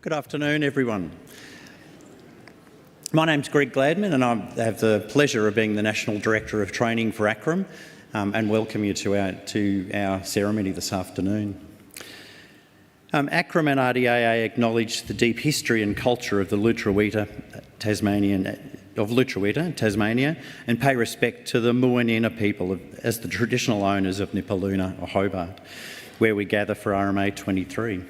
Good afternoon, everyone. My name's Greg Gladman and I have the pleasure of being the National Director of Training for ACRRRM and welcome you to our ceremony this afternoon. ACRRRM and RDAA acknowledge the deep history and culture of the Lutruwita, Tasmania, and pay respect to the Muwinina people as the traditional owners of Nipaluna or Hobart, where we gather for RMA 23.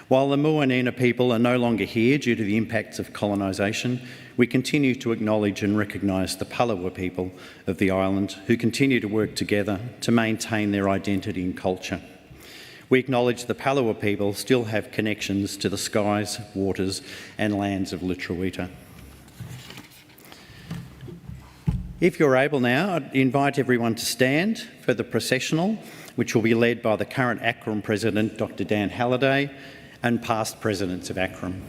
While the Muwinina people are no longer here due to the impacts of colonisation, we continue to acknowledge and recognise the Palawa people of the island who continue to work together to maintain their identity and culture. We acknowledge the Palawa people still have connections to the skies, waters and lands of Lutruwita. If you're able now, I'd invite everyone to stand for the processional, which will be led by the current ACRRRM President, Dr. Dan Halliday, and past presidents of ACRRRM.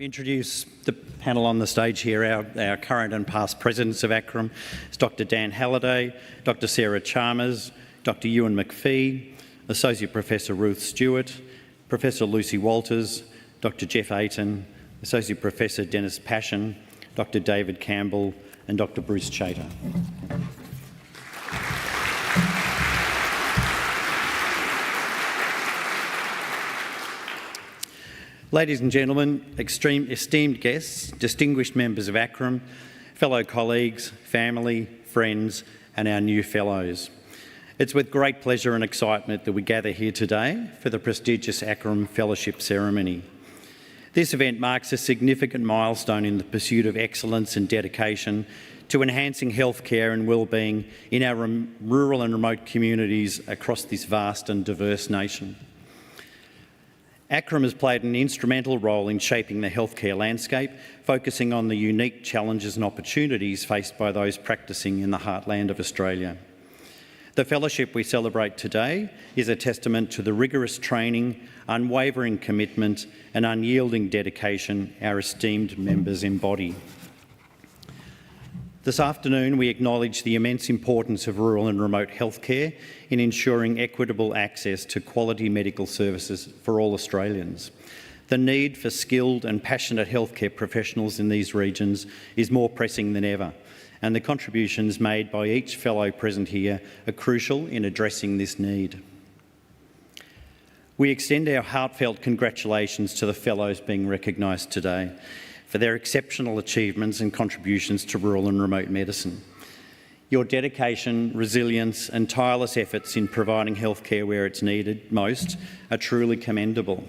Introduce the panel on the stage here, our current and past presidents of ACRRRM. It's Dr. Dan Halliday, Dr. Sarah Chalmers, Dr. Ewan McPhee, Associate Professor Ruth Stewart, Professor Lucy Walters, Dr. Jeff Ayton, Associate Professor Dennis Passion, Dr. David Campbell and Dr. Bruce Chater. Ladies and gentlemen, esteemed guests, distinguished members of ACRRRM, fellow colleagues, family, friends and our new fellows. It's with great pleasure and excitement that we gather here today for the prestigious ACRRRM Fellowship Ceremony. This event marks a significant milestone in the pursuit of excellence and dedication to enhancing healthcare and wellbeing in our rural and remote communities across this vast and diverse nation. ACRRRM has played an instrumental role in shaping the healthcare landscape, focusing on the unique challenges and opportunities faced by those practising in the heartland of Australia. The fellowship we celebrate today is a testament to the rigorous training, unwavering commitment and unyielding dedication our esteemed members embody. This afternoon, we acknowledge the immense importance of rural and remote healthcare in ensuring equitable access to quality medical services for all Australians. The need for skilled and passionate healthcare professionals in these regions is more pressing than ever, and the contributions made by each fellow present here are crucial in addressing this need. We extend our heartfelt congratulations to the fellows being recognised today for their exceptional achievements and contributions to rural and remote medicine. Your dedication, resilience and tireless efforts in providing healthcare where it's needed most are truly commendable.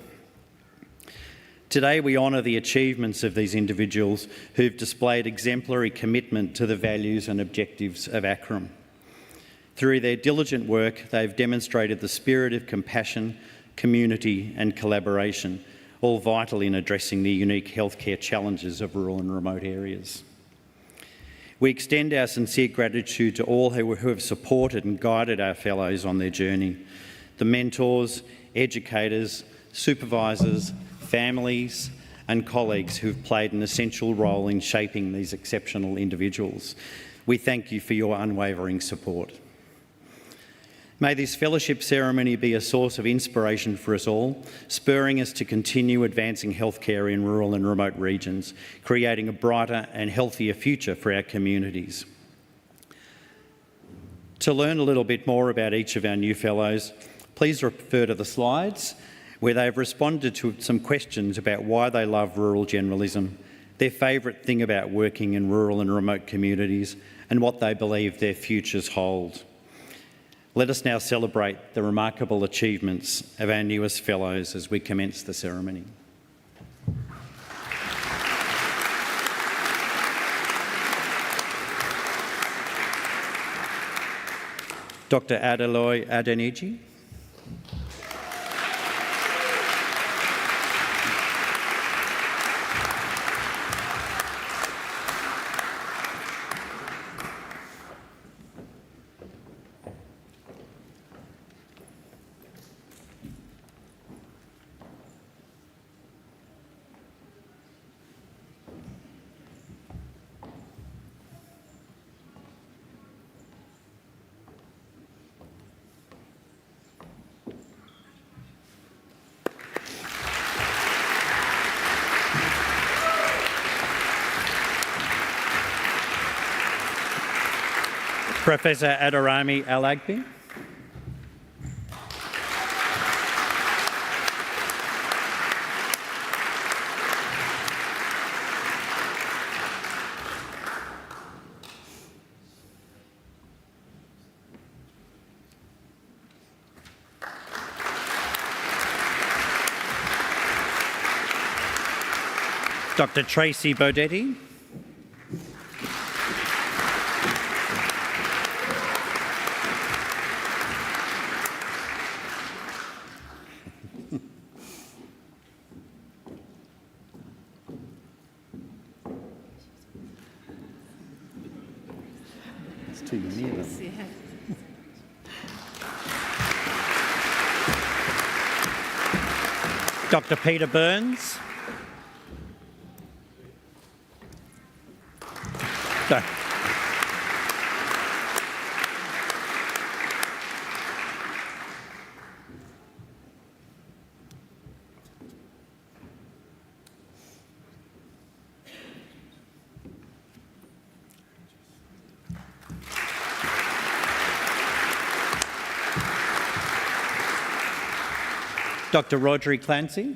Today we honour the achievements of these individuals who've displayed exemplary commitment to the values and objectives of ACRRRM. Through their diligent work, they've demonstrated the spirit of compassion, community and collaboration, all vital in addressing the unique healthcare challenges of rural and remote areas. We extend our sincere gratitude to all who have supported and guided our fellows on their journey, the mentors, educators, supervisors, families and colleagues who have played an essential role in shaping these exceptional individuals. We thank you for your unwavering support. May this fellowship ceremony be a source of inspiration for us all, spurring us to continue advancing healthcare in rural and remote regions, creating a brighter and healthier future for our communities. To learn a little bit more about each of our new fellows, please refer to the slides where they've responded to some questions about why they love rural generalism, their favourite thing about working in rural and remote communities, and what they believe their futures hold. Let us now celebrate the remarkable achievements of our newest fellows as we commence the ceremony. Dr. Adeloy Adeniji. Professor Adarami Alagbi. Dr. Tracy Bodetti. Dr. Peter Burns. Dr. Rodri Clancy.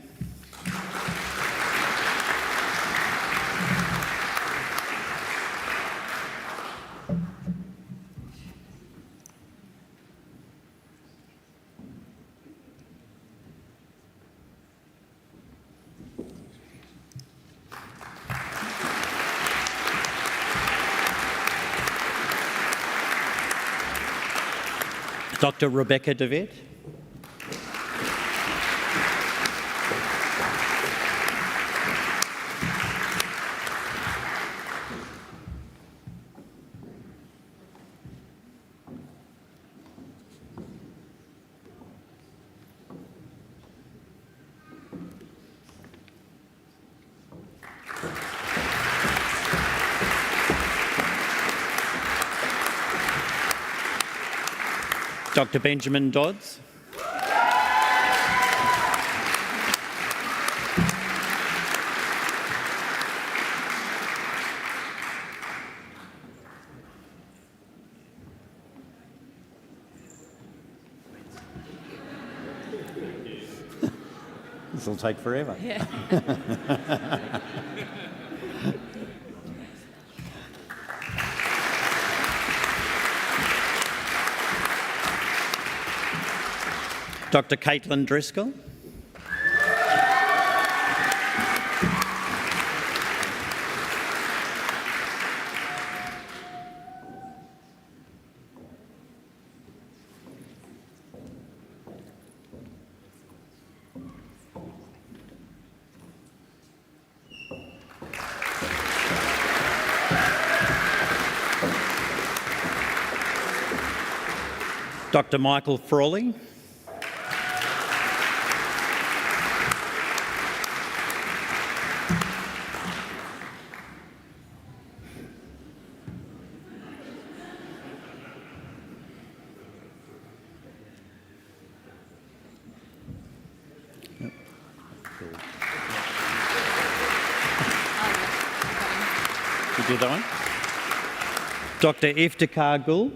Dr. Rebecca DeVette. Dr. Benjamin Dodds. This will take forever. Yeah. Dr. Caitlin Driscoll. Dr. Michael Frawley. You do that one? Dr. Iftikhar Gul.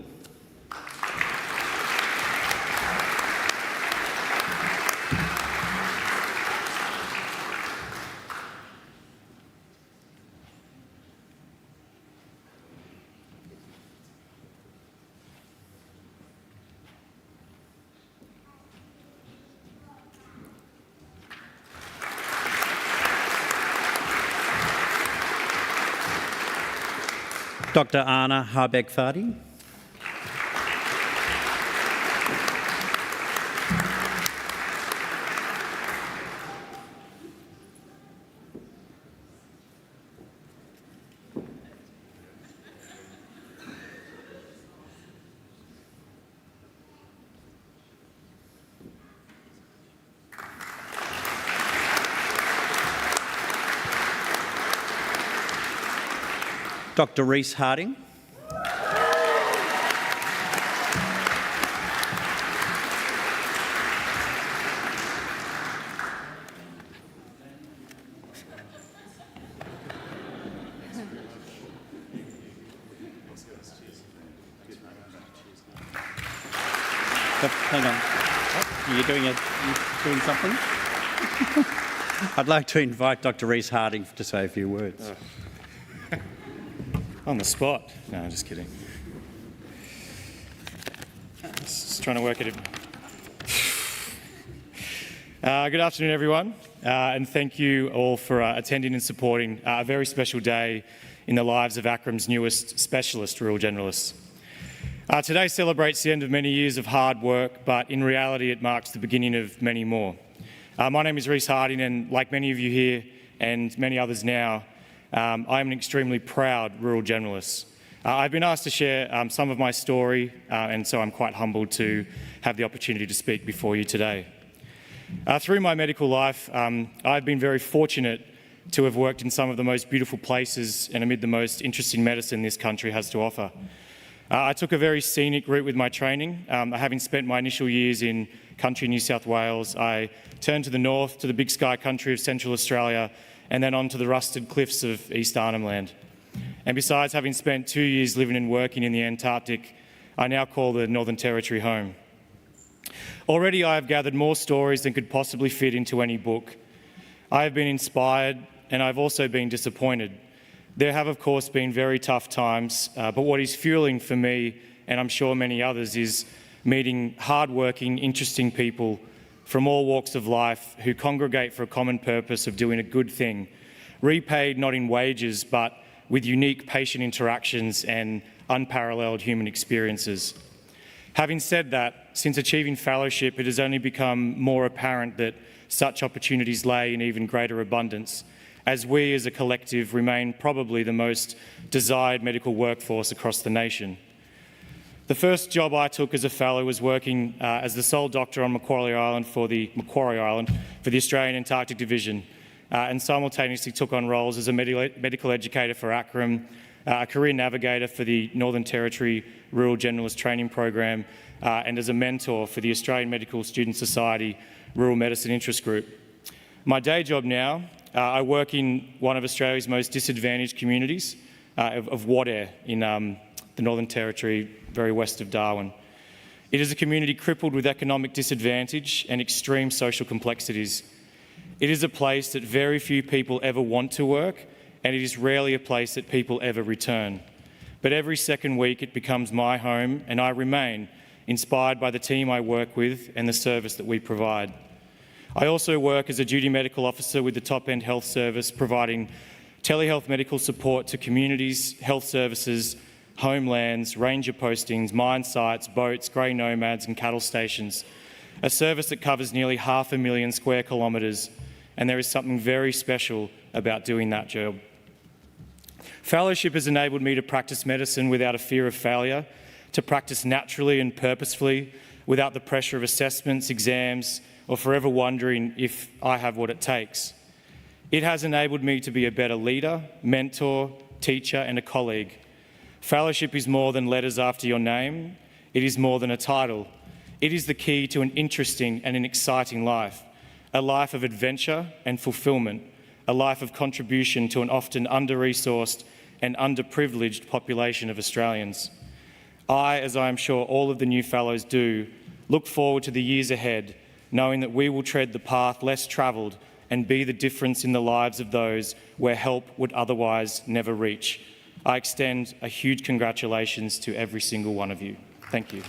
Dr. Anna Harbeck-Fadi. Dr. Rhys Harding. Hang on. You're doing something? I'd like to invite Dr. Rhys Harding to say a few words. On the spot. No, I'm just kidding. Just trying to work it. Good afternoon, everyone, and thank you all for attending and supporting a very special day in the lives of ACRRM's newest specialist rural generalists. Today celebrates the end of many years of hard work, but in reality it marks the beginning of many more. My name is Rhys Harding, and like many of you here and many others now, I'm an extremely proud rural generalist. I've been asked to share some of my story, and so I'm quite humbled to have the opportunity to speak before you today. Through my medical life, I've been very fortunate to have worked in some of the most beautiful places and amid the most interesting medicine this country has to offer. I took a very scenic route with my training. Having spent my initial years in country New South Wales, I turned to the north, to the big sky country of Central Australia, and then on to the rusted cliffs of East Arnhem Land. And besides having spent 2 years living and working in the Antarctic, I now call the Northern Territory home. Already I have gathered more stories than could possibly fit into any book. I have been inspired, and I've also been disappointed. There have, of course, been very tough times, but what is fueling for me, and I'm sure many others, is meeting hard-working, interesting people from all walks of life who congregate for a common purpose of doing a good thing, repaid not in wages, but with unique patient interactions and unparalleled human experiences. Having said that, since achieving fellowship, it has only become more apparent that such opportunities lay in even greater abundance, as we as a collective remain probably the most desired medical workforce across the nation. The first job I took as a fellow was working as the sole doctor on Macquarie Island for the Australian Antarctic Division, and simultaneously took on roles as a medical educator for ACRRM, a career navigator for the Northern Territory Rural Generalist Training Program, and as a mentor for the Australian Medical Student Society Rural Medicine Interest Group. My day job now, I work in one of Australia's most disadvantaged communities of Wadare in the Northern Territory, very west of Darwin. It is a community crippled with economic disadvantage and extreme social complexities. It is a place that very few people ever want to work, and it is rarely a place that people ever return. But every second week it becomes my home, and I remain inspired by the team I work with and the service that we provide. I also work as a duty medical officer with the Top End Health Service, providing telehealth medical support to communities, health services, homelands, ranger postings, mine sites, boats, grey nomads and cattle stations, a service that covers nearly 500,000 square kilometres, and there is something very special about doing that job. Fellowship has enabled me to practice medicine without a fear of failure, to practice naturally and purposefully, without the pressure of assessments, exams, or forever wondering if I have what it takes. It has enabled me to be a better leader, mentor, teacher, and a colleague. Fellowship is more than letters after your name. It is more than a title. It is the key to an interesting and an exciting life, a life of adventure and fulfilment, a life of contribution to an often under-resourced and underprivileged population of Australians. I, as I am sure all of the new fellows do, look forward to the years ahead, knowing that we will tread the path less travelled and be the difference in the lives of those where help would otherwise never reach. I extend a huge congratulations to every single one of you. Thank you.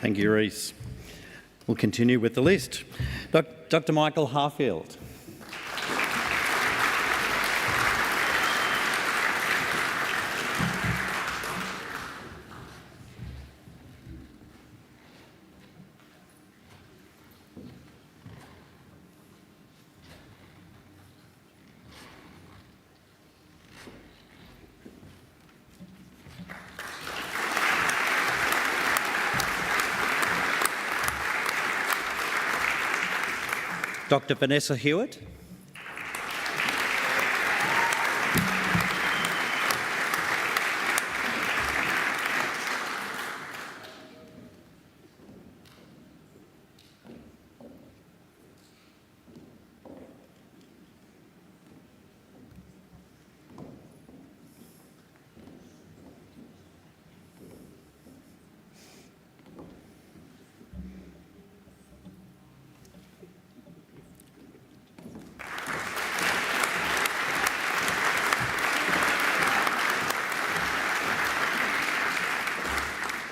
Thank you, Reece. We'll continue with the list. Dr. Michael Harfield. Dr. Vanessa Hewitt.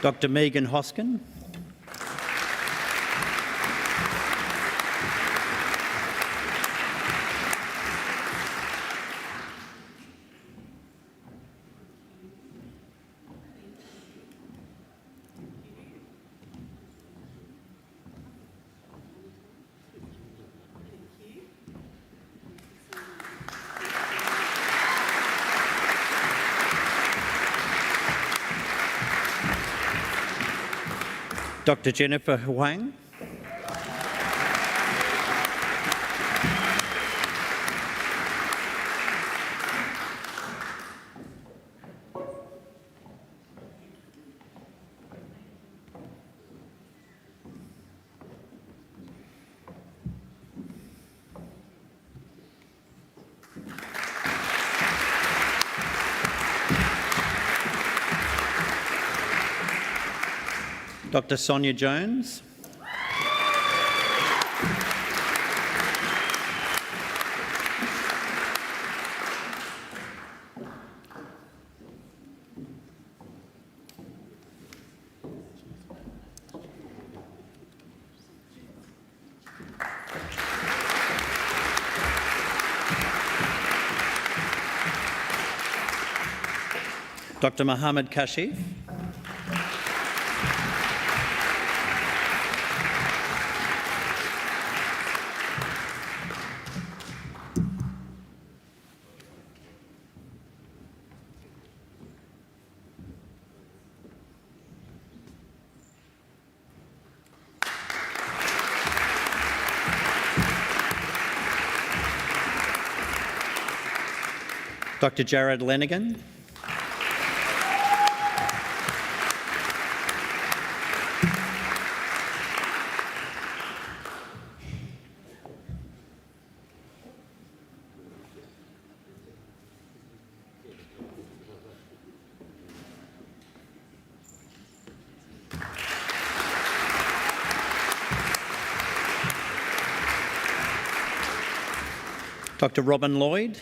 Dr. Megan Hoskin. Dr. Jennifer Huang. Dr. Sonia Jones. Dr. Mohammed Kashif. Dr. Jared Lenigan. Dr. Robin Lloyd.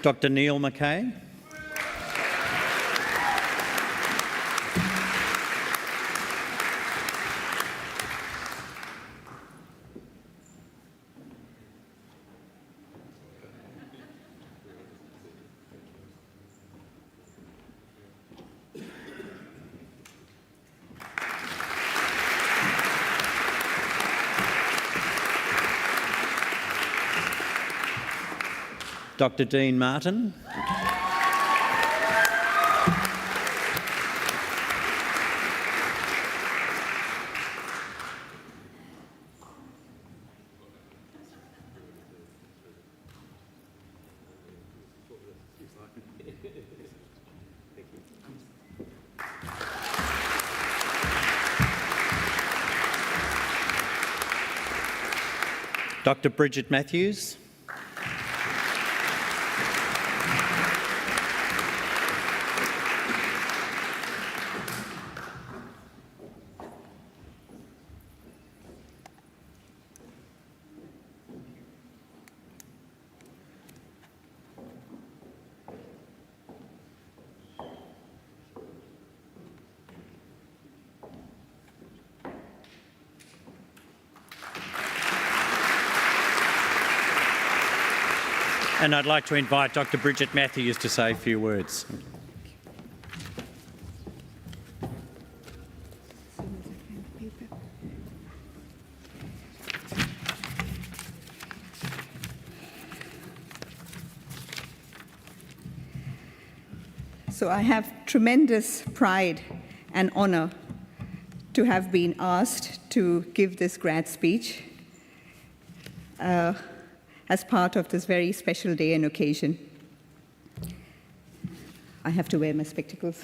Dr. Neil McKay. Dr. Dean Martin. Dr. Bridget Matthews. And I'd like to invite Dr. Bridget Matthews to say a few words. So I have tremendous pride and honor to have been asked to give this grad speech as part of this very special day and occasion. I have to wear my spectacles.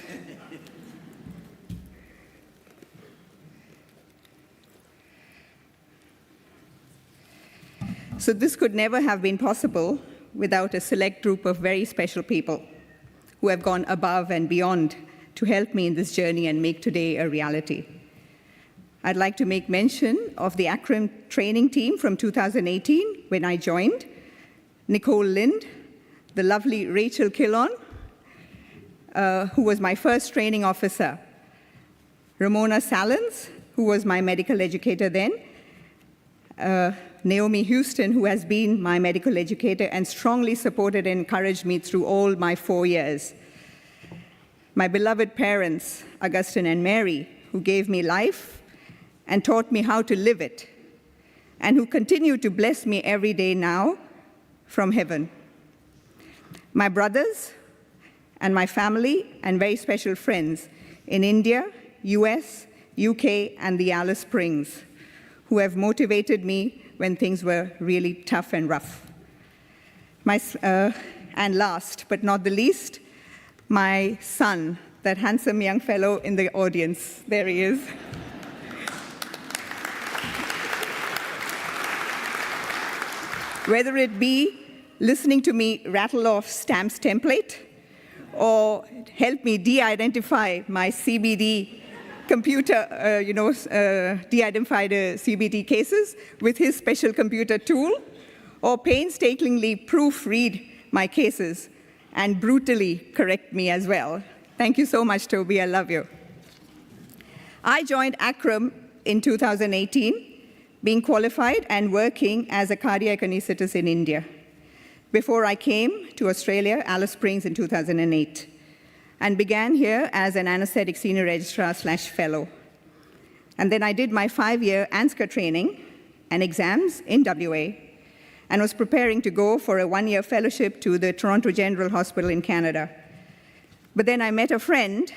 So this could never have been possible without a select group of very special people who have gone above and beyond to help me in this journey and make today a reality. I'd like to make mention of the ACRRM training team from 2018 when I joined, Nicole Lind, the lovely Rachel Killon, who was my first training officer, Ramona Salins, who was my medical educator then, Naomi Houston, who has been my medical educator and strongly supported and encouraged me through all my 4 years. My beloved parents, Augustine and Mary, who gave me life and taught me how to live it, and who continue to bless me every day now from heaven. My brothers and my family and very special friends in India, US, UK, and the Alice Springs, who have motivated me when things were really tough and rough. And last but not the least, my son, that handsome young fellow in the audience. There he is. Whether it be listening to me rattle off Stamp's template or help me de-identify my CBD computer, de-identify the CBD cases with his special computer tool, or painstakingly proofread my cases and brutally correct me as well. Thank you so much, Toby. I love you. I joined ACRRM in 2018, being qualified and working as a cardiac anaesthetist in India. before I came to Australia, Alice Springs, in 2008, and began here as an anesthetic senior registrar/fellow. And then I did my 5-year ANSCA training and exams in WA, and was preparing to go for a 1-year fellowship to the Toronto General Hospital in Canada. But then I met a friend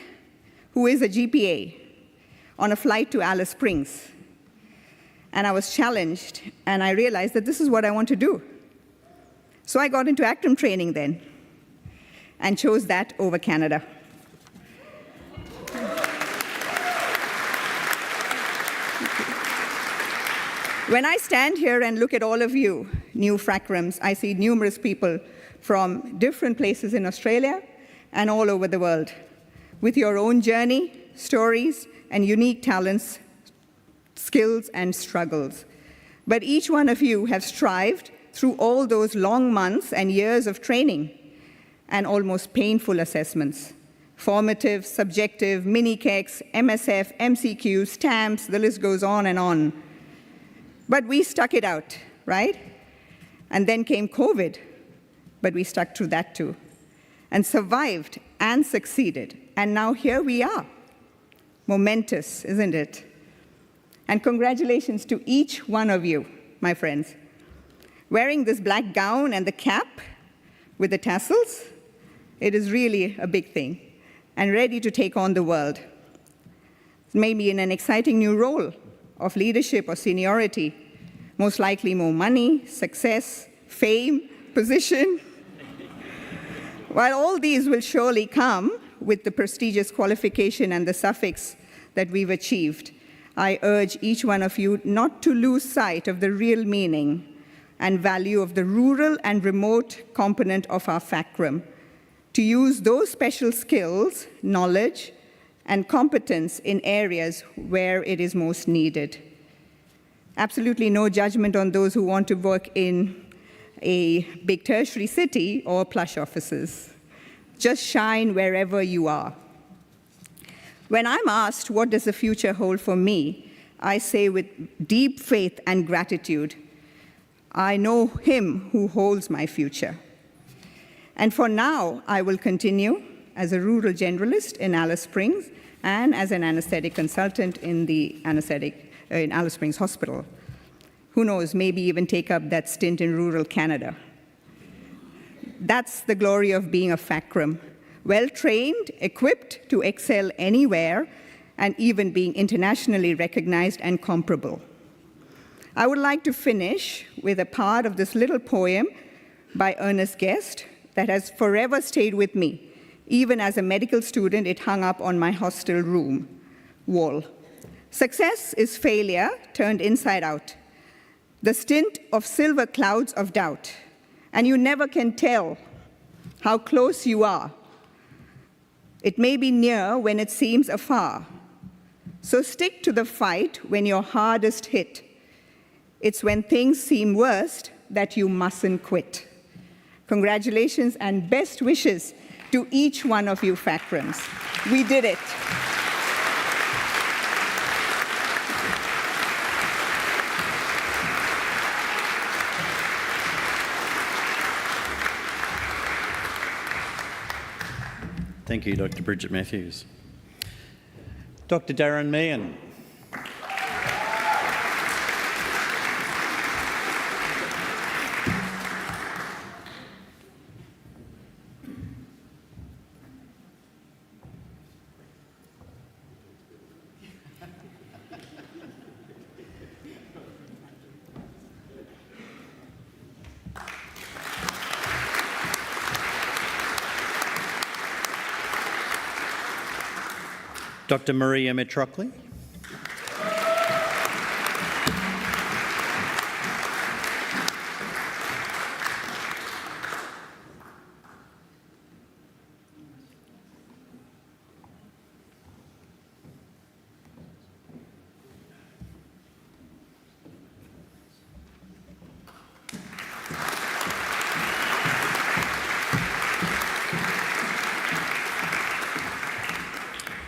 who is a GPA on a flight to Alice Springs. And I was challenged, and I realized that this is what I want to do. So I got into ACRRM training then, and chose that over Canada. When I stand here and look at all of you, new FRACRMs, I see numerous people from different places in Australia and all over the world, with your own journey, stories, and unique talents, skills, and struggles. But each one of you have strived through all those long months and years of training and almost painful assessments, formative, subjective, mini-KECs, MSF, MCQs, stamps, the list goes on and on. But we stuck it out, right? And then came COVID, but we stuck through that too, and survived and succeeded. And now here we are. Momentous, isn't it? And congratulations to each one of you, my friends. Wearing this black gown and the cap with the tassels, it is really a big thing, and ready to take on the world. Maybe in an exciting new role of leadership or seniority, most likely more money, success, fame, position. While all these will surely come with the prestigious qualification and the suffix that we've achieved, I urge each one of you not to lose sight of the real meaning and value of the rural and remote component of our FACRRM, to use those special skills, knowledge, and competence in areas where it is most needed. Absolutely no judgment on those who want to work in a big tertiary city or plush offices. Just shine wherever you are. When I'm asked, what does the future hold for me, I say with deep faith and gratitude, I know him who holds my future. And for now, I will continue as a rural generalist in Alice Springs and as an anesthetic consultant in in Alice Springs Hospital. Who knows, maybe even take up that stint in rural Canada. That's the glory of being a FACRRM, well-trained, equipped to excel anywhere, and even being internationally recognized and comparable. I would like to finish with a part of this little poem by Ernest Guest that has forever stayed with me. Even as a medical student, it hung up on my hostel room wall. Success is failure turned inside out, the stint of silver clouds of doubt, and you never can tell how close you are. It may be near when it seems afar. So stick to the fight when you're hardest hit. It's when things seem worst that you mustn't quit. Congratulations and best wishes to each one of you FACRRMs. We did it. Thank you, Dr. Bridget Matthews. Dr. Darren Meehan. Dr. Maria Metrocli.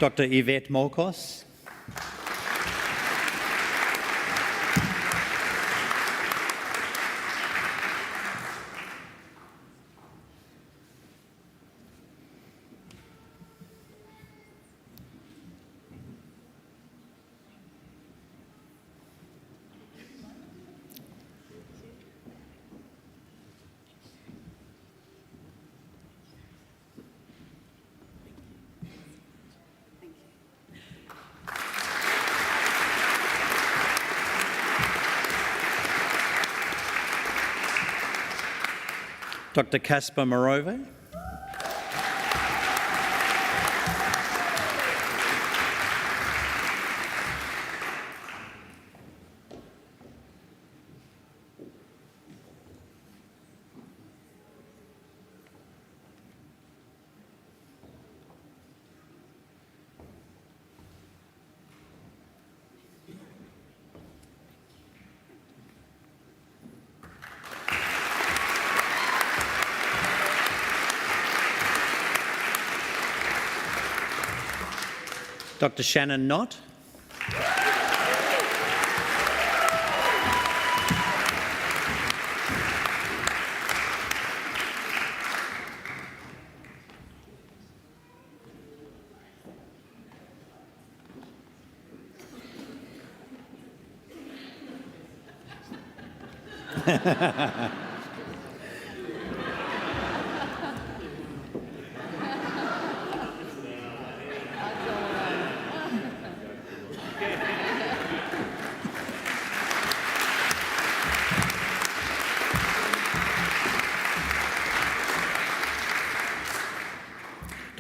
Dr. Yvette Molkos. Dr. Kaspar Morove. Dr. Shannon Knott.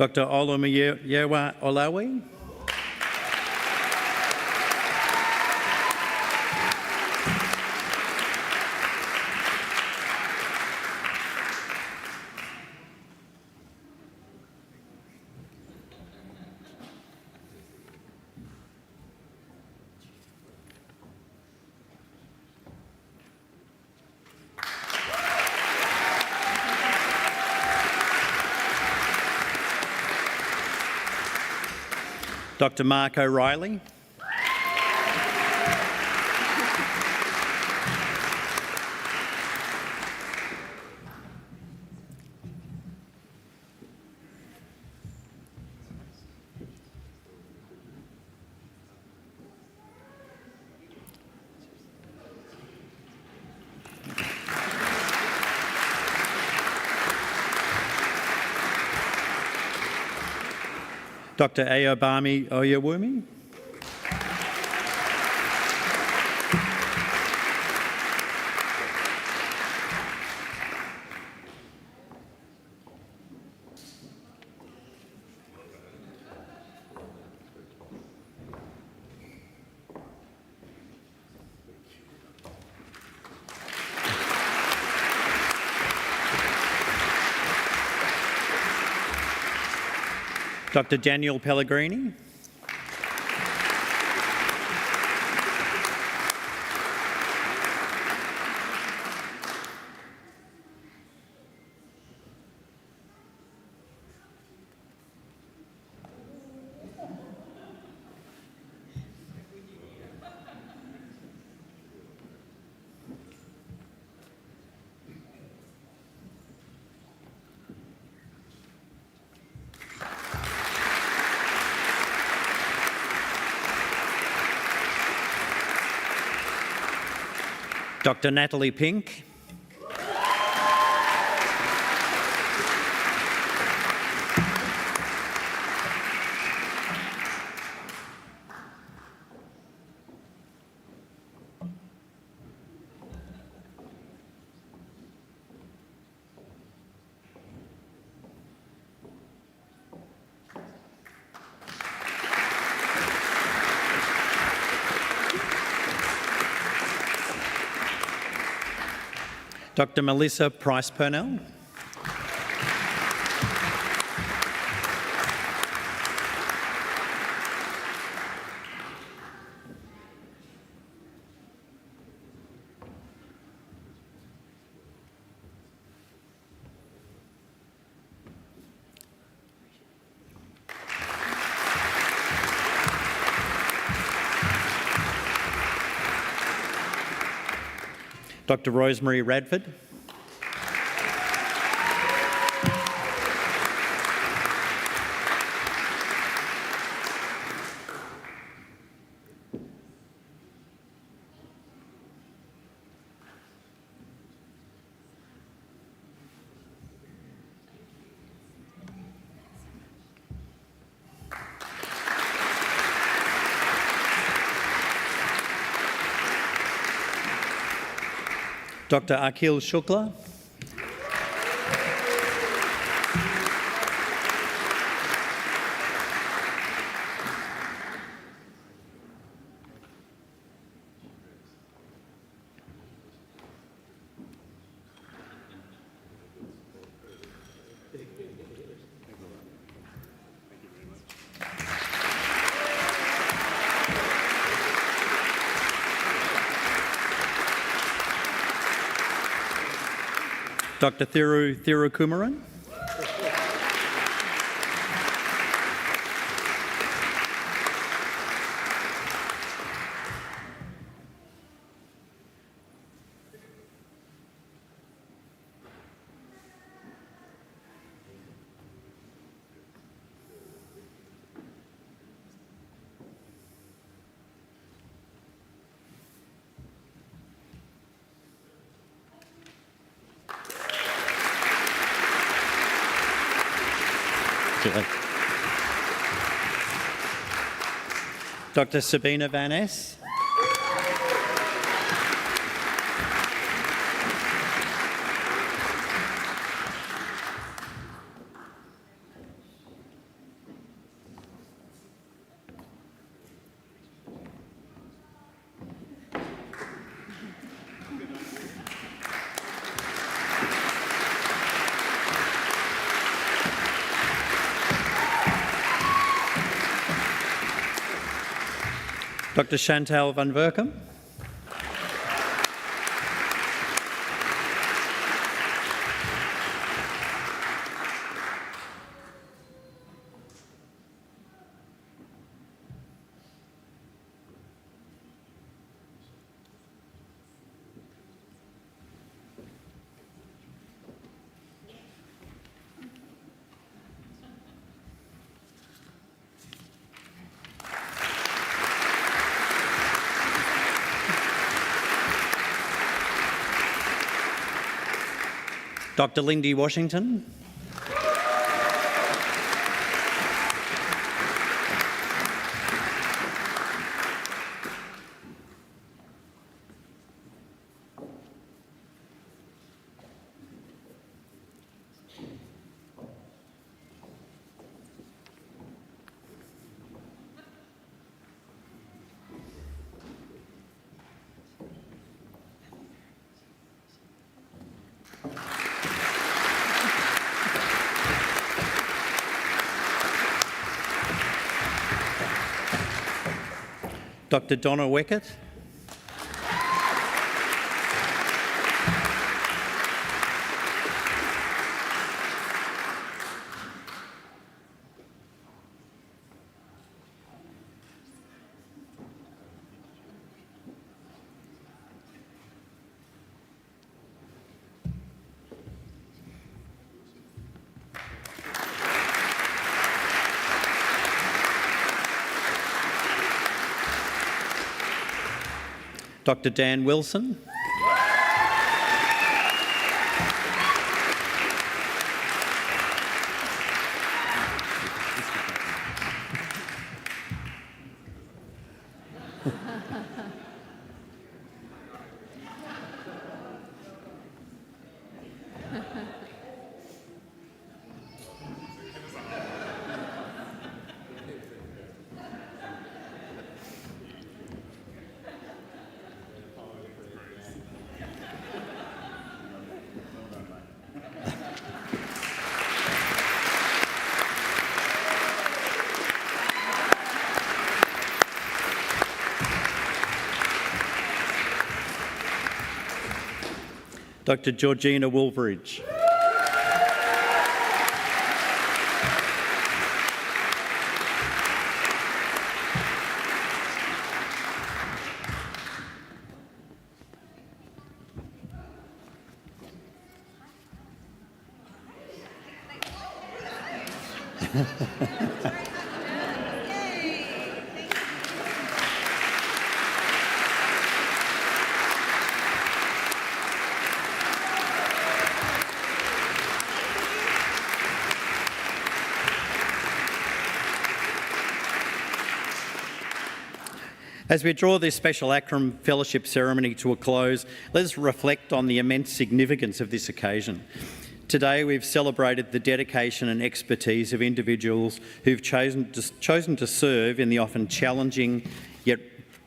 Dr. Olumiyewa Olawi. Dr. Mark O'Reilly. Dr. Ayobami Oyewumi. Dr. Daniel Pellegrini. Dr. Natalie Pink. Dr. Melissa Price-Purnell. Dr. Rosemary Radford. Dr. Akhil Shukla. Dr Thiru Kumaran. Dr Sabina Van Es. Dr Chantal van Verkum. Dr Lindy Washington. Dr Donna Weckett. Dr Dan Wilson. Dr Georgina Woolbridge. As we draw this special ACRRM Fellowship ceremony to a close, let us reflect on the immense significance of this occasion. Today we've celebrated the dedication and expertise of individuals who've chosen to serve in the often challenging yet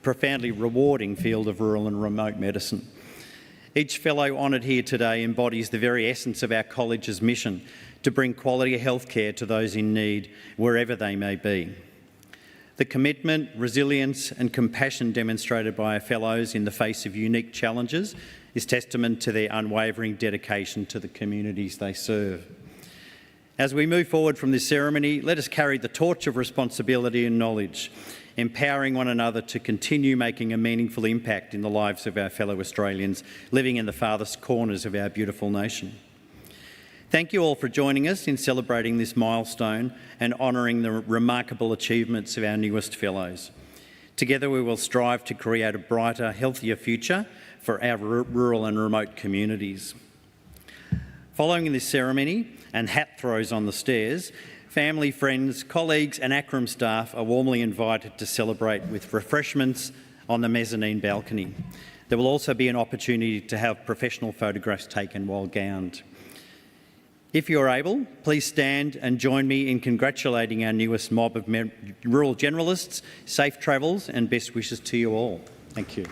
profoundly rewarding field of rural and remote medicine. Each fellow honoured here today embodies the very essence of our college's mission to bring quality healthcare to those in need, wherever they may be. The commitment, resilience and compassion demonstrated by our fellows in the face of unique challenges is testament to their unwavering dedication to the communities they serve. As we move forward from this ceremony, let us carry the torch of responsibility and knowledge, empowering one another to continue making a meaningful impact in the lives of our fellow Australians living in the farthest corners of our beautiful nation. Thank you all for joining us in celebrating this milestone and honouring the remarkable achievements of our newest fellows. Together we will strive to create a brighter, healthier future for our rural and remote communities. Following this ceremony and hat throws on the stairs, family, friends, colleagues and ACRRM staff are warmly invited to celebrate with refreshments on the mezzanine balcony. There will also be an opportunity to have professional photographs taken while gowned. If you're able, please stand and join me in congratulating our newest mob of rural generalists. Safe travels and best wishes to you all. Thank you.